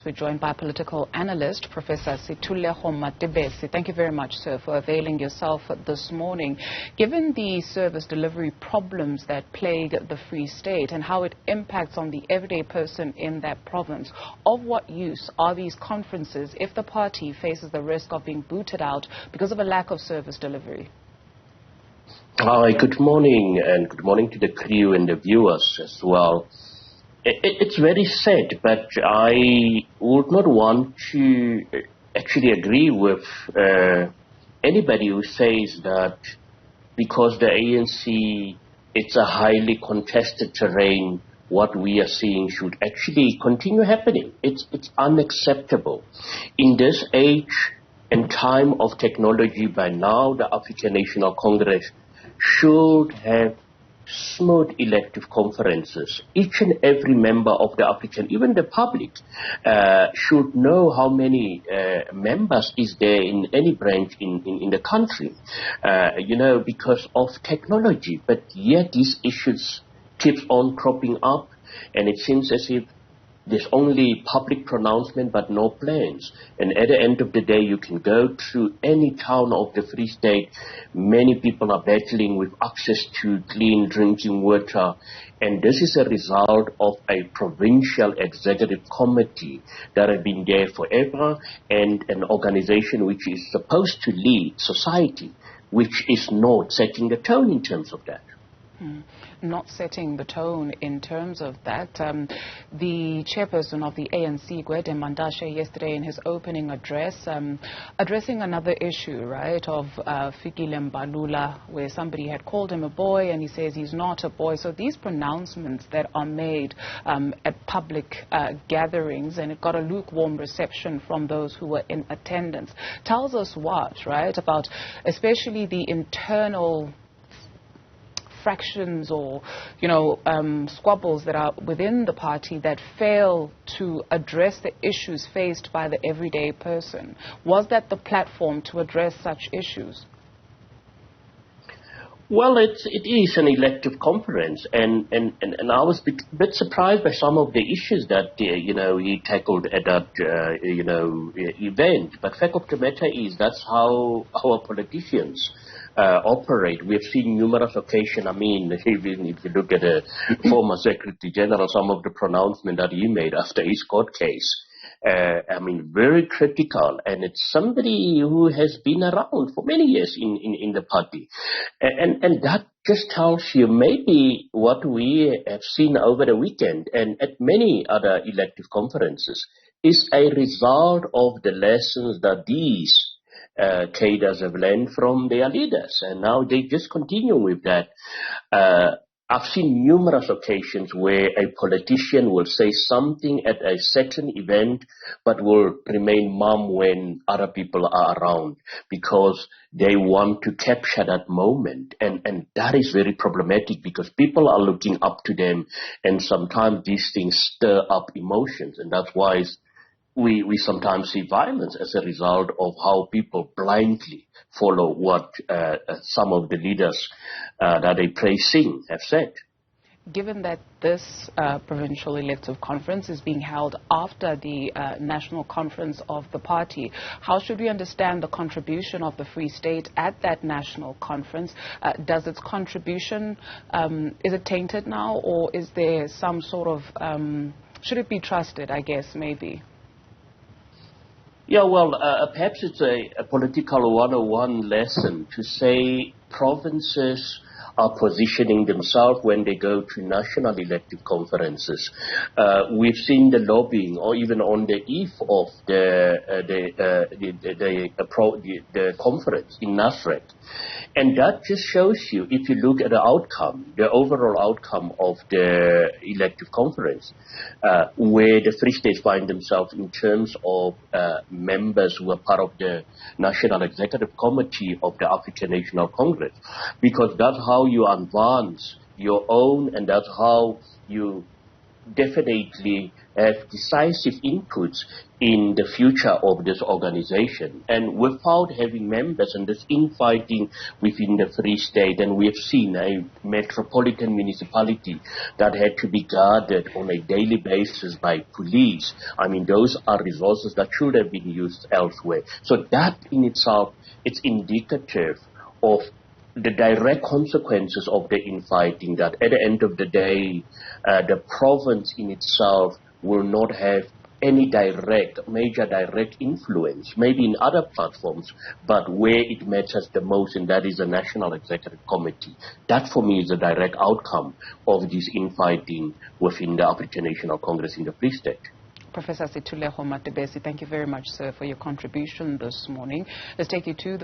We're joined by political analyst Prof Sethulego Matebesi. Thank you very much, sir, for availing yourself this morning. Given the service delivery problems that plague the Free State and how it impacts on the everyday person in that province, of what use are these conferences if the party faces the risk of being booted out because of a lack of service delivery? Hi, good morning, and good morning to the crew and the viewers as well. It's very sad, but I would not want to actually agree with anybody who says that because the ANC, it's a highly contested terrain, what we are seeing should actually continue happening. It's unacceptable. In this age and time of technology, by now the African National Congress should have smooth elective conferences. Each and every member of the African, even the public, should know how many members is there in any branch in the country, because of technology. But yet these issues keeps on cropping up, and it seems as if there's only public pronouncement but no plans. And at the end of the day, you can go to any town of the Free State. Many people are battling with access to clean drinking water. And this is a result of a provincial executive committee that has been there forever, and an organization which is supposed to lead society, which is not setting the tone in terms of that. Not setting the tone in terms of that. The chairperson of the ANC, Gwede Mandashe, yesterday in his opening address, addressing another issue, right, of Fikile Mbalula, where somebody had called him a boy and he says he's not a boy. So these pronouncements that are made at public gatherings, and it got a lukewarm reception from those who were in attendance, tells us what, right, about especially the internal fractions or, squabbles that are within the party that fail to address the issues faced by the everyday person. Was that the platform to address such issues? Well, it is an elective conference, and I was a bit surprised by some of the issues that he tackled at that event. But fact of the matter is that's how our politicians operate. We've seen numerous occasions. I mean, even if you look at the former Secretary General, some of the pronouncement that he made after his court case, very critical, and it's somebody who has been around for many years in the party. And that just tells you maybe what we have seen over the weekend and at many other elective conferences is a result of the lessons that these cadres have learned from their leaders, and now they just continue with that. I've seen numerous occasions where a politician will say something at a certain event but will remain mum when other people are around because they want to capture that moment. And that is very problematic because people are looking up to them, and sometimes these things stir up emotions, and that's why we sometimes see violence as a result of how people blindly follow what some of the leaders that they praising have said. Given that this provincial elective conference is being held after the national conference of the party, how should we understand the contribution of the Free State at that national conference? Does its contribution, is it tainted now, or is there some sort of, should it be trusted, I guess, maybe? Yeah, well, perhaps it's a political 101 lesson to say provinces are positioning themselves when they go to national elective conferences. We've seen the lobbying, or even on the eve of the conference in Nasrec. And that just shows you, if you look at the outcome, the overall outcome of the elective conference, where the Free States find themselves in terms of members who are part of the National Executive Committee of the African National Congress, because that's how you advance your own, and that's how you definitely have decisive inputs in the future of this organization. And without having members and this infighting within the Free State, and we have seen a metropolitan municipality that had to be guarded on a daily basis by police. I mean, those are resources that should have been used elsewhere. So that in itself, it's indicative of the direct consequences of the infighting, that at the end of the day, the province in itself will not have any major direct influence, maybe in other platforms, but where it matters the most, and that is the National Executive Committee. That for me is the direct outcome of this infighting within the African National Congress in the Free State. Professor Sethulego Matebesi, thank you very much, sir, for your contribution this morning. Let's take you to the